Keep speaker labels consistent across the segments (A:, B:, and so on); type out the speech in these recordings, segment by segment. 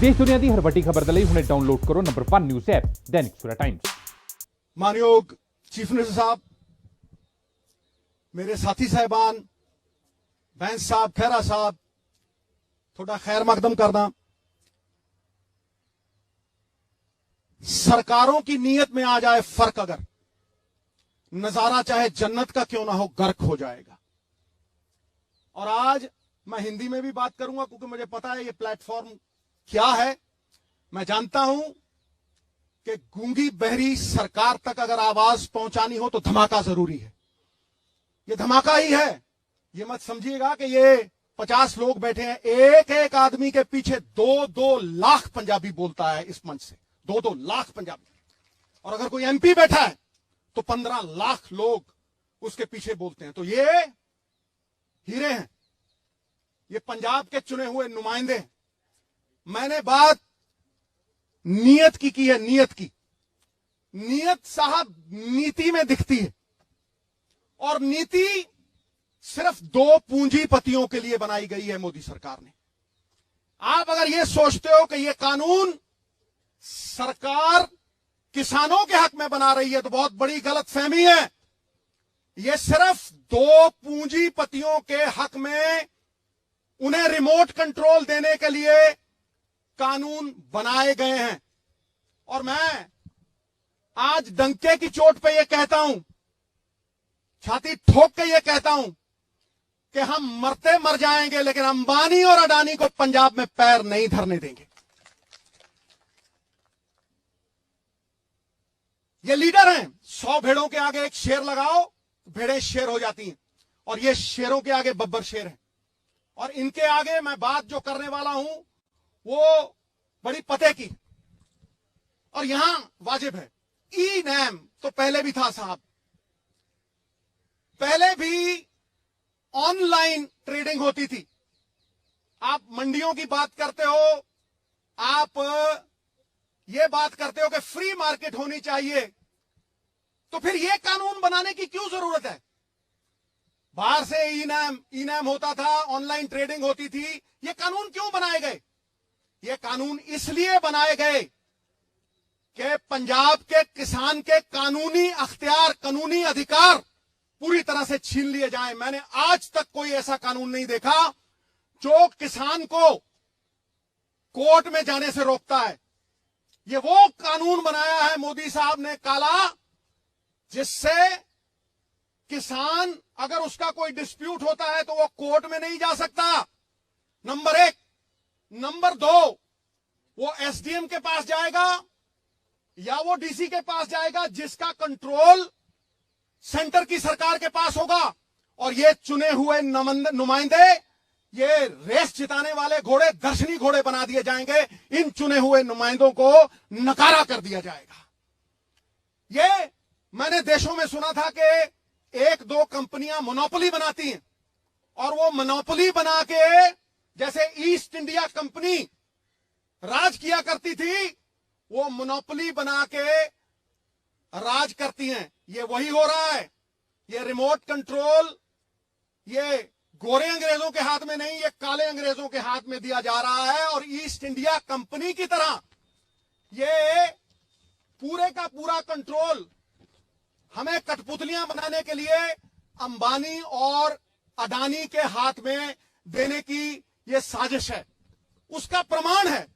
A: देश दुनिया की हर वड्डी खबर दे लई हुणे डाउनलोड करो number 1 news app Dainik Savera times.
B: मानयोग chief minister साहब, मेरे साथी साहबान, बैंस साहब, खैरा साहब, थोड़ा खैर मकदम करना। सरकारों की नीयत में आ जाए फर्क, अगर नजारा चाहे जन्नत का क्यों ना हो गर्क हो जाएगा। और आज मैं हिंदी में भी बात करूंगा क्योंकि मुझे पता है ये प्लेटफॉर्म क्या है। मैं जानता हूं कि गूंगी बहरी सरकार तक अगर आवाज पहुंचानी हो तो धमाका जरूरी है। ये धमाका ही है। ये मत समझिएगा कि ये 50 लोग बैठे हैं, एक एक आदमी के पीछे 2-2 लाख पंजाबी बोलता है इस मंच से, 2-2 लाख पंजाबी। और अगर कोई एमपी बैठा है तो 15 लाख लोग उसके पीछे बोलते हैं। तो ये हीरे हैं, ये पंजाब के चुने हुए नुमाइंदे हैं। मैंने बात नीयत की है, नीयत की। नीयत साहब नीति में दिखती है, और नीति सिर्फ 2 पूंजीपतियों के लिए बनाई गई है मोदी सरकार ने। आप अगर यह सोचते हो कि यह कानून सरकार किसानों के हक में बना रही है तो बहुत बड़ी गलतफहमी है। यह सिर्फ 2 पूंजीपतियों के हक में उन्हें रिमोट कंट्रोल देने के लिए कानून बनाए गए हैं। और मैं आज डंके की चोट पे यह कहता हूं, छाती ठोक के यह कहता हूं कि हम मरते मर जाएंगे लेकिन अंबानी और अडानी को पंजाब में पैर नहीं धरने देंगे। ये लीडर हैं। 100 भेड़ों के आगे एक शेर लगाओ, भेड़ें शेर हो जाती हैं, और ये शेरों के आगे बब्बर शेर है। और इनके आगे मैं बात जो करने वाला हूं वो बड़ी पते की, और यहां वाजिब है। ई नैम तो पहले भी था साहब, पहले भी ऑनलाइन ट्रेडिंग होती थी। आप मंडियों की बात करते हो, आप ये बात करते हो कि फ्री मार्केट होनी चाहिए, तो फिर यह कानून बनाने की क्यों जरूरत है? बाहर से ई नैम होता था, ऑनलाइन ट्रेडिंग होती थी, ये कानून क्यों बनाए गए? ये कानून इसलिए बनाए गए कि पंजाब के किसान के कानूनी अख्तियार, कानूनी अधिकार पूरी तरह से छीन लिए जाएं। मैंने आज तक कोई ऐसा कानून नहीं देखा जो किसान को कोर्ट में जाने से रोकता है। ये वो कानून बनाया है मोदी साहब ने काला, जिससे किसान अगर उसका कोई डिस्प्यूट होता है तो वो कोर्ट में नहीं जा सकता, नंबर 1। नंबर 2, वो एसडीएम के पास जाएगा या वो डीसी के पास जाएगा, जिसका कंट्रोल सेंटर की सरकार के पास होगा। और ये चुने हुए नुमाइंदे, ये रेस जिताने वाले घोड़े दर्शनी घोड़े बना दिए जाएंगे। इन चुने हुए नुमाइंदों को नकारा कर दिया जाएगा। ये मैंने देशों में सुना था कि 1-2 कंपनियां मोनोपोली बनाती हैं, और वो मोनोपोली बना के, जैसे ईस्ट इंडिया कंपनी राज किया करती थी, वो मोनोपोली बना के राज करती हैं। ये वही हो रहा है। ये रिमोट कंट्रोल ये गोरे अंग्रेजों के हाथ में नहीं, ये काले अंग्रेजों के हाथ में दिया जा रहा है। और ईस्ट इंडिया कंपनी की तरह ये पूरे का पूरा कंट्रोल हमें कठपुतलियां बनाने के लिए अंबानी और अडानी के हाथ में देने की ये साजिश है। उसका प्रमाण है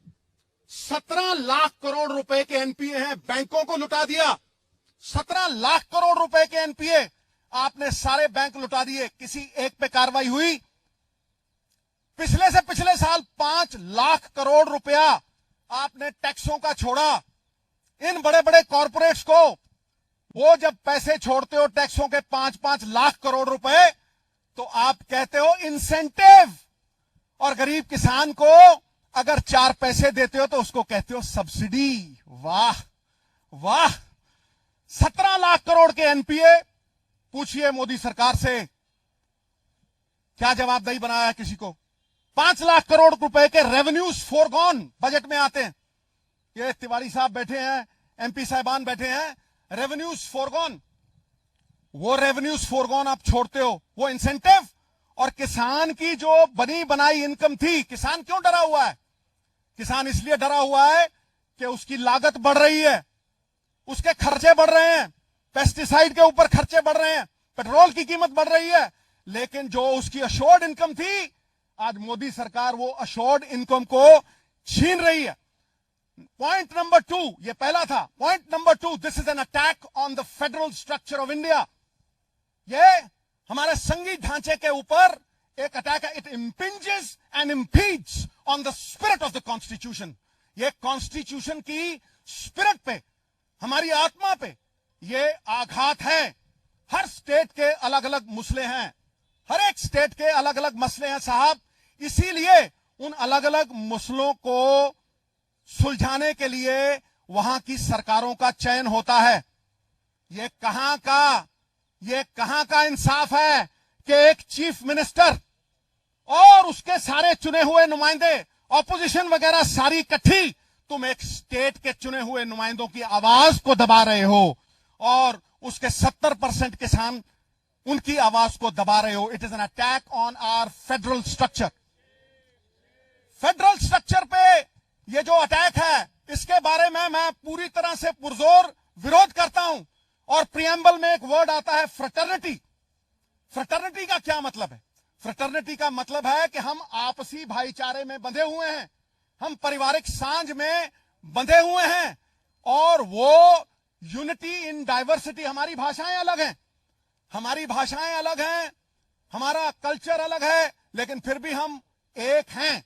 B: 17 लाख करोड़ रुपए के एनपीए हैं, बैंकों को लुटा दिया। 17 लाख करोड़ रुपए के एनपीए आपने सारे बैंक लुटा दिए, किसी एक पे कार्रवाई हुई? पिछले से पिछले साल 5 लाख करोड़ रुपया आपने टैक्सों का छोड़ा। इन बड़े बड़े कॉरपोरेट्स को वो जब पैसे छोड़ते हो टैक्सों के 5-5 लाख करोड़ रुपए, तो आप कहते हो इंसेंटिव, और गरीब किसान को अगर 4 पैसे देते हो तो उसको कहते हो सब्सिडी। वाह वाह। 17 लाख करोड़ के एनपीए। पूछिए मोदी सरकार से क्या जवाबदेही बनाया है किसी को? 5 लाख करोड़ रुपए के रेवेन्यूज फोरगॉन बजट में आते हैं। ये तिवारी साहब बैठे हैं, एमपी साहबान बैठे हैं, रेवेन्यूज फोरगॉन। वो रेवेन्यूज फोरगॉन आप छोड़ते हो, वो इंसेंटिव। और किसान की जो बनी बनाई इनकम थी, किसान क्यों डरा हुआ है? किसान इसलिए डरा हुआ है कि उसकी लागत बढ़ रही है, उसके खर्चे बढ़ रहे हैं, पेस्टिसाइड के ऊपर खर्चे बढ़ रहे हैं, पेट्रोल की कीमत बढ़ रही है, लेकिन जो उसकी अश्योर्ड इनकम थी, आज मोदी सरकार वो अश्योर्ड इनकम को छीन रही है। पॉइंट नंबर 2, ये पहला था। Point number 2, this is an attack on the federal structure of India. ये हमारे संघीय ढांचे के ऊपर एक अटैक है। It impinges and impedes on the spirit of the constitution. ये कॉन्स्टिट्यूशन की स्पिरिट पे, हमारी आत्मा पे ये आघात है। हर स्टेट के अलग अलग मसले हैं, हर एक स्टेट के अलग अलग मसले हैं साहब। इसीलिए उन अलग अलग मसलों को सुलझाने के लिए वहां की सरकारों का चयन होता है। ये कहां का इंसाफ है कि एक चीफ मिनिस्टर और उसके सारे चुने हुए नुमाइंदे, ऑपोजिशन वगैरह सारी इकट्ठी, तुम एक स्टेट के चुने हुए नुमाइंदों की आवाज को दबा रहे हो और उसके 70% किसान उनकी आवाज को दबा रहे हो। It is an attack on our federal structure. Federal structure पे ये जो अटैक है, इसके बारे में मैं पूरी तरह से पुरजोर विरोध करता हूं। और प्रियम्बल में एक वर्ड आता है फ्रेटर्निटी। फ्रेटर्निटी का क्या मतलब है? फ्रेटर्निटी का मतलब है कि हम आपसी भाईचारे में बंधे हुए हैं, हम पारिवारिक सांझ में बंधे हुए हैं, और वो यूनिटी इन डाइवर्सिटी। हमारी भाषाएं अलग हैं, हमारी भाषाएं अलग हैं, हमारा कल्चर अलग है, लेकिन फिर भी हम एक हैं।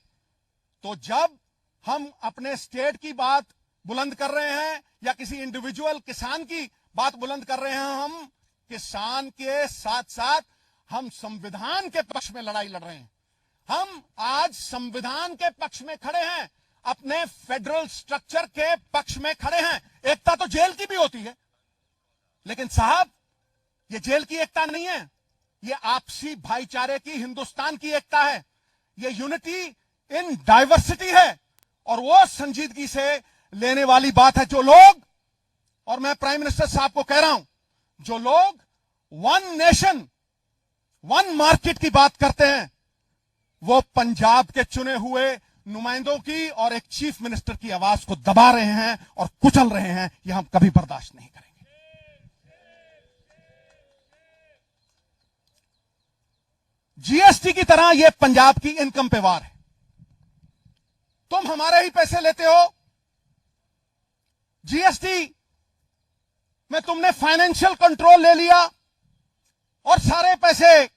B: तो जब हम अपने स्टेट की बात बुलंद कर रहे हैं या किसी इंडिविजुअल किसान की बात बुलंद कर रहे हैं, हम किसान के साथ साथ हम संविधान के पक्ष में लड़ाई लड़ रहे हैं। हम आज संविधान के पक्ष में खड़े हैं, अपने फेडरल स्ट्रक्चर के पक्ष में खड़े हैं। एकता तो जेल की भी होती है, लेकिन साहब ये जेल की एकता नहीं है, ये आपसी भाईचारे की, हिंदुस्तान की एकता है। ये यूनिटी इन डाइवर्सिटी है, और वो संजीदगी से लेने वाली बात है। जो लोग, और मैं प्राइम मिनिस्टर साहब को कह रहा हूं, जो लोग वन नेशन वन मार्केट की बात करते हैं, वो पंजाब के चुने हुए नुमाइंदों की और एक चीफ मिनिस्टर की आवाज को दबा रहे हैं और कुचल रहे हैं। यह हम कभी बर्दाश्त नहीं करेंगे। जीएसटी की तरह यह पंजाब की इनकम पे वार है। तुम हमारे ही पैसे लेते हो, जीएसटी में तुमने फाइनेंशियल कंट्रोल ले लिया और सारे पैसे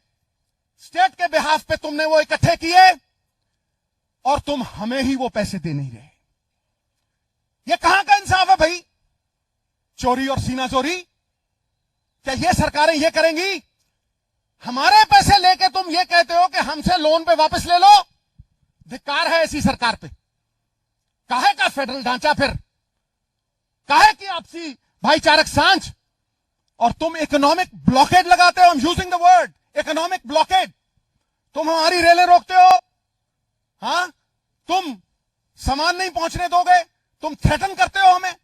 B: स्टेट के बिहाफ पे तुमने वो इकट्ठे किए, और तुम हमें ही वो पैसे दे नहीं रहे। ये कहां का इंसाफ है भाई? चोरी और सीना चोरी। क्या ये सरकारें ये करेंगी? हमारे पैसे लेके तुम ये कहते हो कि हमसे लोन पे वापस ले लो। धिक्कार है ऐसी सरकार पे। काहे का फेडरल ढांचा, फिर काहे की आपसी भाईचारक सांझ? और तुम इकोनॉमिक ब्लॉकेड लगाते हो। I am using the word economic blockade. तुम हमारी रेलें रोकते हो, हां, तुम सामान नहीं पहुंचने दोगे, तुम थ्रेटन करते हो हमें।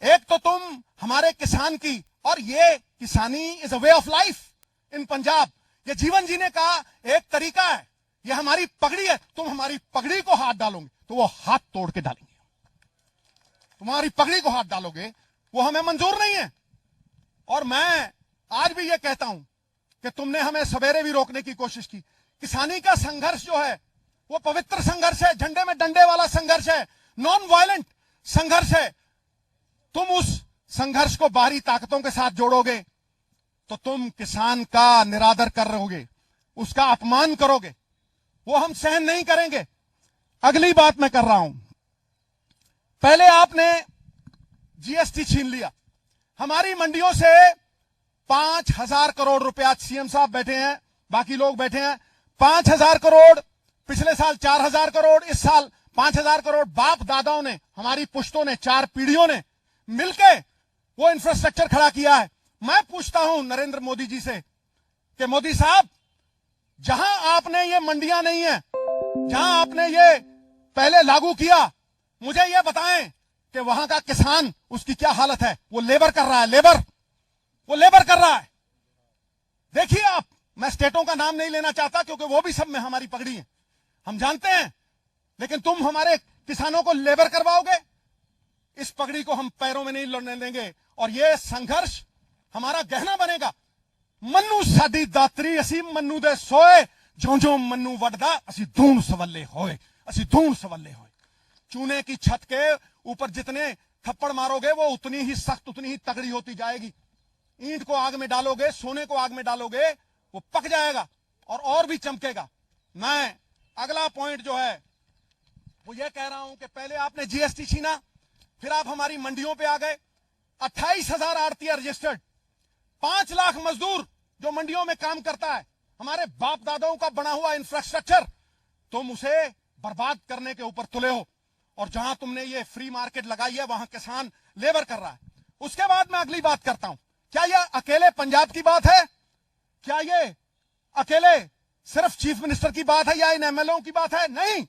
B: एक तो तुम हमारे किसान की, और ये किसानी is a way of life in Punjab, ये जीवन जीने का एक तरीका है, ये हमारी पगड़ी है। तुम हमारी पगड़ी को हाथ डालोगे तो वो हाथ तोड़ के डालेंगे। तुम्हारी पगड़ी को हाथ डालोगे, वो हमें मंजूर नहीं है। और मैं आज भी ये कहता हूं कि तुमने हमें सवेरे भी रोकने की कोशिश की। किसानी का संघर्ष जो है वो पवित्र संघर्ष है, झंडे में डंडे वाला संघर्ष है, नॉन वायलेंट संघर्ष है। तुम उस संघर्ष को बाहरी ताकतों के साथ जोड़ोगे तो तुम किसान का निरादर कर रहोगे, उसका अपमान करोगे, वो हम सहन नहीं करेंगे। अगली बात मैं कर रहा हूं, पहले आपने जीएसटी छीन लिया हमारी मंडियों से। 5,000 करोड़ रुपया, सीएम साहब बैठे हैं, बाकी लोग बैठे हैं, 5,000 करोड़, पिछले साल 4,000 करोड़, इस साल 5,000 करोड़ बाप दादाओं ने, हमारी पुश्तों ने, 4 पीढ़ियों ने मिलके वो इंफ्रास्ट्रक्चर खड़ा किया है। मैं पूछता हूं नरेंद्र मोदी जी से कि मोदी साहब, जहां आपने ये मंडियां नहीं है, जहां आपने ये पहले लागू किया, मुझे ये बताएं कि वहां का किसान, उसकी क्या हालत है? वो लेबर कर रहा है, वो लेबर कर रहा है। देखिए आप, मैं स्टेटों का नाम नहीं लेना चाहता क्योंकि वो भी सब में हमारी पगड़ी है, हम जानते हैं, लेकिन तुम हमारे किसानों को लेबर करवाओगे, इस पगड़ी को हम पैरों में नहीं लड़ने देंगे और यह संघर्ष हमारा गहना बनेगा। मन्नू साडी दातरी असी मन्नू दे सोए, जो जो मन्नू वडदा असी धूण सवल्ले होए, असी धूण सवल्ले होए। चूने की छत के ऊपर जितने थप्पड़ मारोगे वो उतनी ही सख्त, उतनी ही तगड़ी होती जाएगी। ईंट को आग में डालोगे, सोने को आग में डालोगे, वो पक जाएगा और भी चमकेगा। मैं अगला पॉइंट जो है वो ये कह रहा हूं कि पहले आपने जीएसटी छीना, फिर आप हमारी मंडियों पे आ गए। 28,000 आड़तिया रजिस्टर्ड, 5 लाख मजदूर जो मंडियों में काम करता है, हमारे बाप दादाओं का बना हुआ इंफ्रास्ट्रक्चर, तुम उसे बर्बाद करने के ऊपर तुले हो। और जहां तुमने ये फ्री मार्केट लगाई है वहां किसान लेबर कर रहा है। उसके बाद मैं अगली बात करता हूं, क्या यह अकेले पंजाब की बात है? क्या ये अकेले सिर्फ चीफ मिनिस्टर की बात है या इन एमएलओ की बात है? नहीं,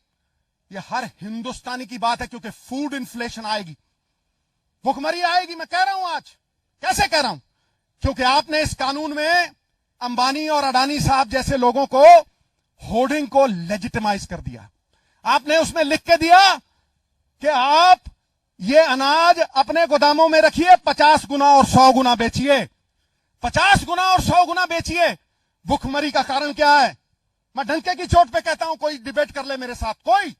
B: यह हर हिंदुस्तानी की बात है, क्योंकि फूड इन्फ्लेशन आएगी, भुखमरी आएगी। मैं कह रहा हूं आज, कैसे कह रहा हूं? क्योंकि आपने इस कानून में अंबानी और अडानी साहब जैसे लोगों को होर्डिंग को लेजिटिमाइज कर दिया। आपने उसमें लिख के दिया कि आप ये अनाज अपने गोदामों में रखिए, 50 गुना और 100 गुना बेचिए, 50 गुना और 100 गुना बेचिए। भुखमरी का कारण क्या है? मैं डंके की चोट पे कहता हूं, कोई डिबेट कर ले मेरे साथ, कोई।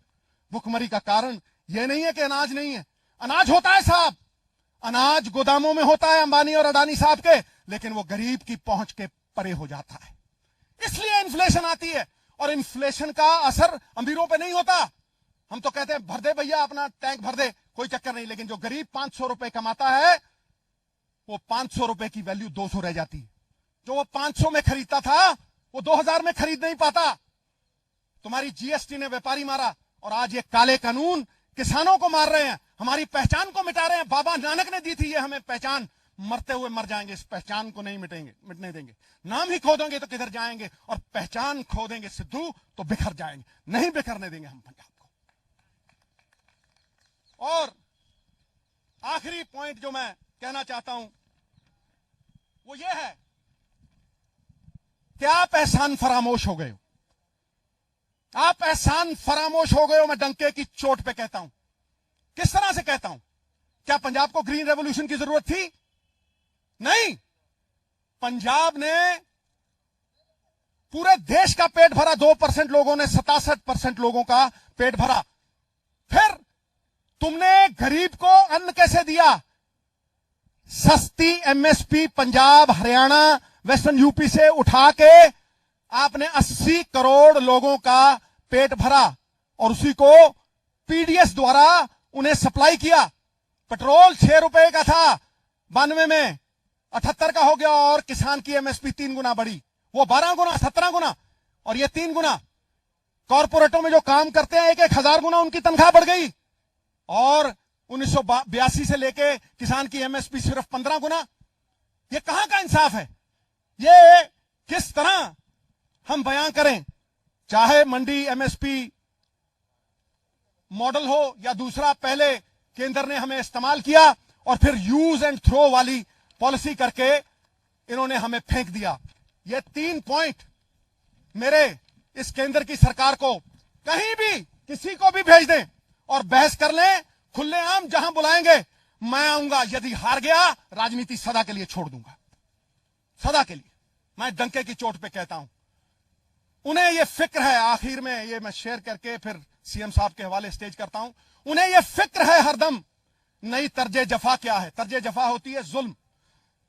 B: भुखमरी का कारण यह नहीं है कि अनाज नहीं है, अनाज होता है साहब, अनाज गोदामों में होता है अंबानी और अडानी साहब के, लेकिन वो गरीब की पहुंच के परे हो जाता है, इसलिए इन्फ्लेशन आती है। और इन्फ्लेशन का असर अमीरों पे नहीं होता। हम तो कहते हैं भर दे भैया, अपना टैंक भर दे, कोई चक्कर नहीं, लेकिन जो गरीब 500 रुपए कमाता है, वो 500 रुपए की वैल्यू 200 रह जाती है। जो वो 500 में खरीदता था वो 2000 में खरीद नहीं पाता। तुम्हारी जीएसटी ने व्यापारी मारा और आज ये काले कानून किसानों को मार रहे हैं, हमारी पहचान को मिटा रहे हैं। बाबा नानक ने दी थी ये हमें पहचान, मरते हुए मर जाएंगे, इस पहचान को नहीं मिटने देंगे। नाम ही खो देंगे तो किधर जाएंगे, और पहचान खो देंगे सिद्धू तो बिखर जाएंगे, नहीं बिखरने देंगे हम पंजाब को। और आखिरी पॉइंट जो मैं कहना चाहता हूं वो ये है कि आप एहसान फरामोश हो गए हो, आप एहसान फरामोश हो गए हो। मैं डंके की चोट पे कहता हूं। किस तरह से कहता हूं? क्या पंजाब को ग्रीन रेवोल्यूशन की जरूरत थी? नहीं, पंजाब ने पूरे देश का पेट भरा, 2% लोगों ने 67% लोगों का पेट भरा। फिर तुमने गरीब को अन्न कैसे दिया? सस्ती MSP Punjab, Haryana, western UP से उठा के आपने 80 करोड़ लोगों का पेट भरा और उसी को पीडीएस द्वारा उन्हें सप्लाई किया। पेट्रोल 6 रुपए का था 92 में, 78 का हो गया, और किसान की एमएसपी 3 गुना बढ़ी, वो 12 गुना, 17 गुना, और ये 3 गुना। कॉर्पोरेटों में जो काम करते हैं 1,000 गुना उनकी तनख्वाह बढ़ गई, और 1982 से लेके किसान की एमएसपी सिर्फ 15 गुना। ये कहां का इंसाफ है? ये किस तरह हम बयां करें? चाहे मंडी एमएसपी मॉडल हो या दूसरा, पहले केंद्र ने हमें इस्तेमाल किया और फिर यूज एंड थ्रो वाली पॉलिसी करके इन्होंने हमें फेंक दिया। ये 3 पॉइंट मेरे इस केंद्र की सरकार को कहीं भी किसी को भी भेज दें और बहस कर लें, खुलेआम जहां बुलाएंगे मैं आऊंगा। यदि हार गया राजनीति सदा के लिए छोड़ दूंगा, सदा के लिए। मैं डंके की चोट पे कहता हूं। उन्हें यह फिक्र है, आखिर में ये मैं शेयर करके फिर सीएम साहब के हवाले स्टेज करता हूं, उन्हें यह फिक्र है हरदम नई तर्जे जफा क्या है। तर्जे जफा होती है जुल्म।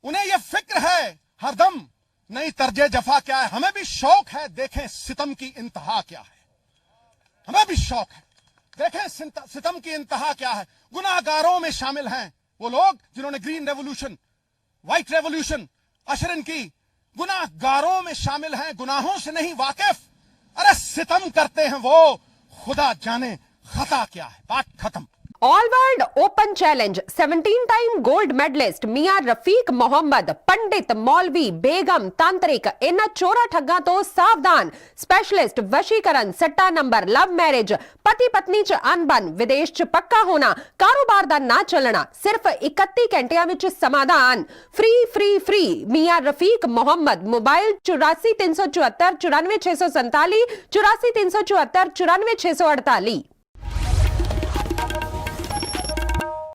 B: उन्हें यह फिक्र है हरदम नई तर्जे जफा क्या है। हमें भी शौक है देखें सितम की इंतहा क्या है, हमें भी शौक है देखें सितम की इंतहा क्या है। गुनाहगारों में शामिल हैं वो लोग जिन्होंने ग्रीन रेवोल्यूशन, व्हाइट रेवोल्यूशन अशरन की। गुनाहगारों में शामिल हैं, गुनाहों से नहीं वाकिफ। अरे सितम करते हैं वो, खुदा जाने खता क्या है। बात खत्म।
C: ऑल वर्ल्ड ओपन चैलेंज 17-टाइम गोल्ड मेडलिस्ट मियां रफीक मोहम्मद, पंडित, मौलवी, बेगम, तांत्रिक, इन चोरा ठग्गा तो सावधान। स्पेशलिस्ट वशीकरण, सट्टा नंबर, लव मैरिज, पति पत्नी च अनबन, विदेश च पक्का होना, कारोबार दा ना चलना, सिर्फ 31 घंटिया विच समाधान। फ्री फ्री फ्री मियां रफीक मोहम्मद। मोबाइल 84 374 94 647, 84 374 94 648।